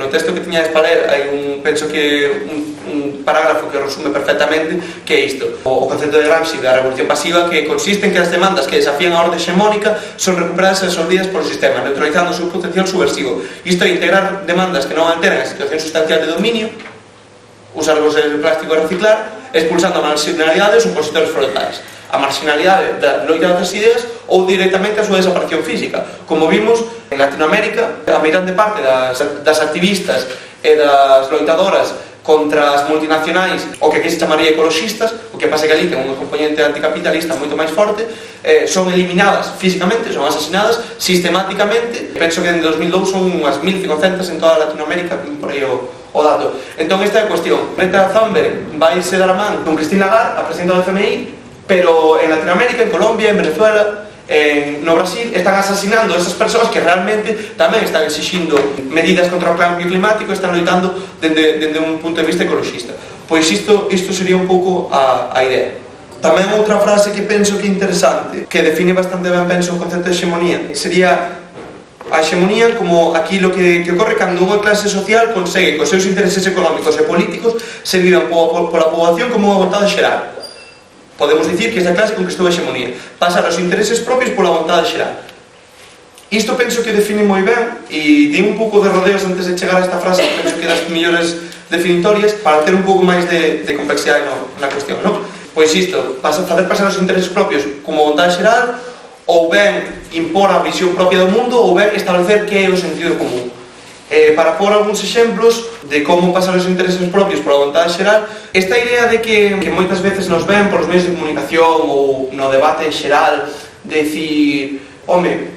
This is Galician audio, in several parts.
no texto que tiñades para ler hai penso que un parágrafo que resume perfectamente que é isto, o concepto de Gramsci da revolución pasiva, que consiste en que as demandas que desafían a orde hexemónica son recuperadas e absorbidas polo sistema, neutralizando o seu potencial subversivo. Isto é integrar demandas que non alteran a situación sustancial de dominio, usar os de plástico e reciclar, expulsando a marginalidade dos opositores frontales, a marginalidade da loita das ideas ou directamente a súa desaparición física. Como vimos en Latinoamérica, a meirande parte das activistas e das loitadoras contra as multinacionais, o que aquí se chamaría ecologistas, o que pasa que ali ten unha componente anticapitalista moito máis forte, son eliminadas físicamente, son asasinadas sistemáticamente. Penso que en 2002 son unhas 1500 en toda Latinoamérica, por aí o dato. Entón esta é a cuestión. Greta Thunberg vai se dar a man con Christine Lagarde, a presidenta do FMI, pero en Latinoamérica, en Colombia, en Venezuela, no Brasil, están asasinando a esas persoas que realmente tamén están exixindo medidas contra o cambio climático, están loitando dende un punto de vista ecologista. Pois isto sería un pouco a idea. Tamén outra frase que penso que é interesante, que define bastante ben, penso, o concepto de hexemonía, sería a hexemonía como aquilo que ocorre cando unha clase social consegue que os seus intereses económicos e políticos se vivan pola poboación como unha vontade xeral. Podemos dicir que esta clase conquistou a hexemonía, pasar os intereses propios pola vontade xeral. Isto penso que define moi ben, e di un pouco de rodeos antes de chegar a esta frase, que penso que das mellores definitorias, para ter un pouco máis de complexidade na cuestión, non? Pois isto, facer pasar os intereses propios como vontade xeral, ou ben impor a visión propia do mundo, ou ben establecer que é o sentido común. Para pôr algúns exemplos de como pasar os intereses propios pola vontade xeral, esta idea de que moitas veces nos ven polos medios de comunicación ou no debate xeral, de dicir, home,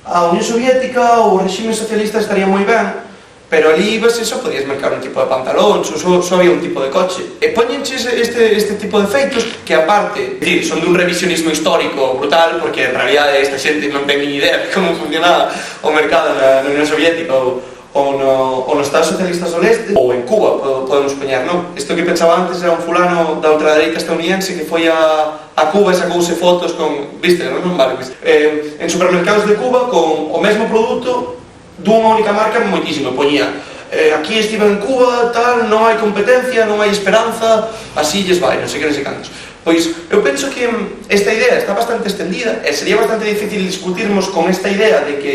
a Unión Soviética ou o regime socialista estaría moi ben, pero ali só podías mercar un tipo de pantalóns ou só había un tipo de coche. E poñenche este tipo de feitos que, aparte, son dun revisionismo histórico brutal, porque en realidade esta xente non ten ni idea de como funcionaba o mercado na Unión Soviética ou nos Estados Socialistas do Leste, ou en Cuba, podemos poñer, non? Isto que pensaba antes era un fulano da ultradereita estadounidense que foi a Cuba e sacouse fotos con, viste, non vale, viste, en supermercados de Cuba con o mesmo produto dunha única marca moitísimo, poñía aquí estive en Cuba, tal, non hai competencia, non hai esperanza, así lles vai, non sei que, non sei cantos. Pois eu penso que esta idea está bastante extendida e sería bastante difícil discutirmos con esta idea de que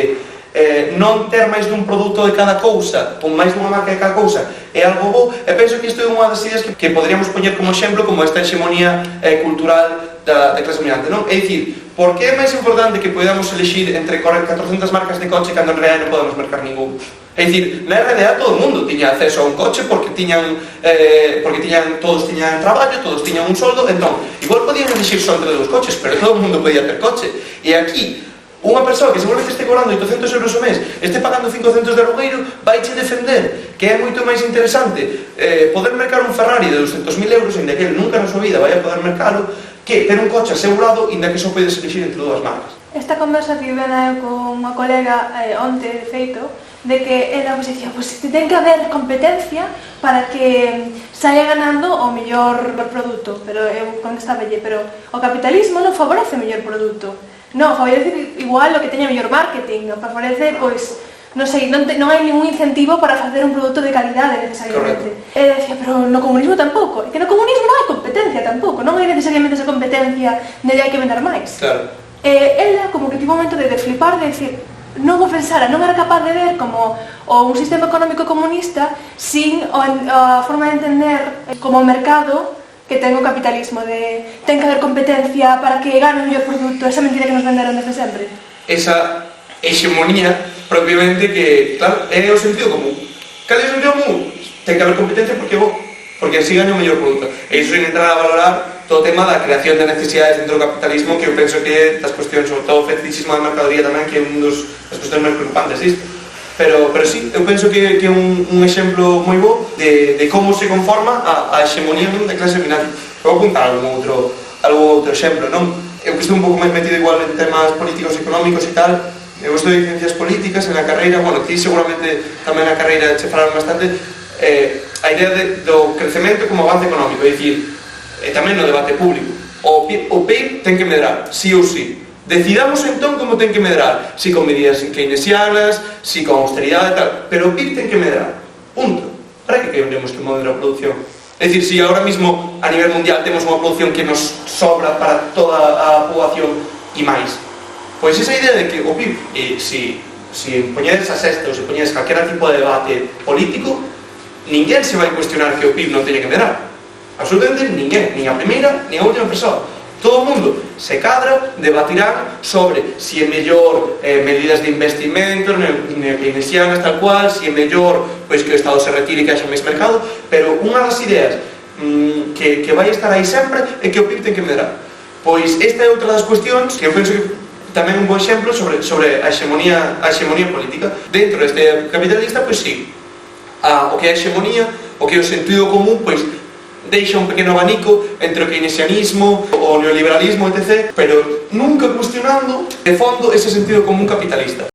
non ter máis dun produto de cada cousa ou máis dunha marca de cada cousa é algo bo, e penso que isto é unha das ideas que poderíamos poñer como exemplo como esta hexemonía cultural da clase dominante, non? É dicir, por que é máis importante que podamos elexir entre 400 marcas de coche cando en realidad non podemos mercar ningún? É dicir, na realidad todo o mundo tiña acceso a un coche porque todos tiñan traballo, todos tiñan un soldo, entón, igual podían elexir só entre dos coches, pero todo o mundo podía ter coche. E aquí unha persoa que seguramente este cobrando 800 euros o mes, este pagando 500 de alugueiro, vaiche defender que é moito máis interesante poder mercar un Ferrari de 200.000 euros, inda que ele nunca na súa vida vai a poder mercalo, que ter un coche asegurado, inda que só podes elixir entre dúas marcas. Esta conversa que iba con unha colega onte, de feito, de que ela pues dicía, pues ten que haber competencia para que saia ganando o mellor produto, pero eu contestabelle, pero o capitalismo non favorece o mellor produto. Non, favorece igual o que teña mellor marketing, favorece, pois, non sei, non hai ningún incentivo para facer un produto de calidade necesariamente. E decía, pero no comunismo tampouco, é que no comunismo non hai competencia tampouco, non hai necesariamente esa competencia de hai que vender máis. Claro. Ela como que tivo un momento de flipar, de decir, non o pensara, non era capaz de ver como un sistema económico comunista sin a forma de entender como mercado que ten o capitalismo, de ten que haber competencia para que gane o mellor produto, esa mentira que nos venderon desde sempre. Esa hexemonía, propiamente, que, claro, é o sentido común. Cal é o sentido común? Ten que haber competencia porque así gane o mellor produto. E iso sin entrar a valorar todo o tema da creación de necesidades dentro do capitalismo, que eu penso que é das cuestións, sobre todo o fetichismo da mercadoría tamén, que é un das cuestións máis preocupantes disto. Pero sí, eu penso que é un exemplo moi bo de como se conforma a hexemonía da clase dominante. Vou apuntar algún outro exemplo, non? Eu que estou un pouco máis metido igual en temas políticos e económicos e tal, eu estou en ciencias políticas en a carreira, bueno, ti seguramente tamén na carreira che falaron bastante, a idea do crecemento como avance económico, é dicir, tamén no debate público, o PIB ten que medrar, sí ou sí. Decidamos entón como ten que medrar, si con medidas keynesianas, si con austeridade e tal, pero o PIB ten que medrar. punto. Para que queremos que modere a produción? É dicir, se ahora mismo a nivel mundial temos unha produción que nos sobra para toda a poboación e máis, pois esa idea de que o PIB, se poñedes a sexta ou se poñedes calquera tipo de debate político, ninguén se vai cuestionar que o PIB non teña que medrar. Absolutamente ninguén, nin a primeira, nin a última persoa. Todo o mundo se cadra, debatirán sobre se é mellor medidas de investimento neokeynesianas tal cual, se é mellor pois que o Estado se retire e que haxa máis mercado, pero unha das ideas que vai estar aí sempre é que o PIB ten que medrar. Pois esta é outra das cuestións que eu penso que tamén un bo exemplo sobre a hexemonía política. Dentro deste capitalista, pois sí, o que é a hexemonía, o que é o sentido común, pois deixa un pequeno abanico entre o keynesianismo, o neoliberalismo, etc., pero nunca cuestionando de fondo ese sentido común capitalista.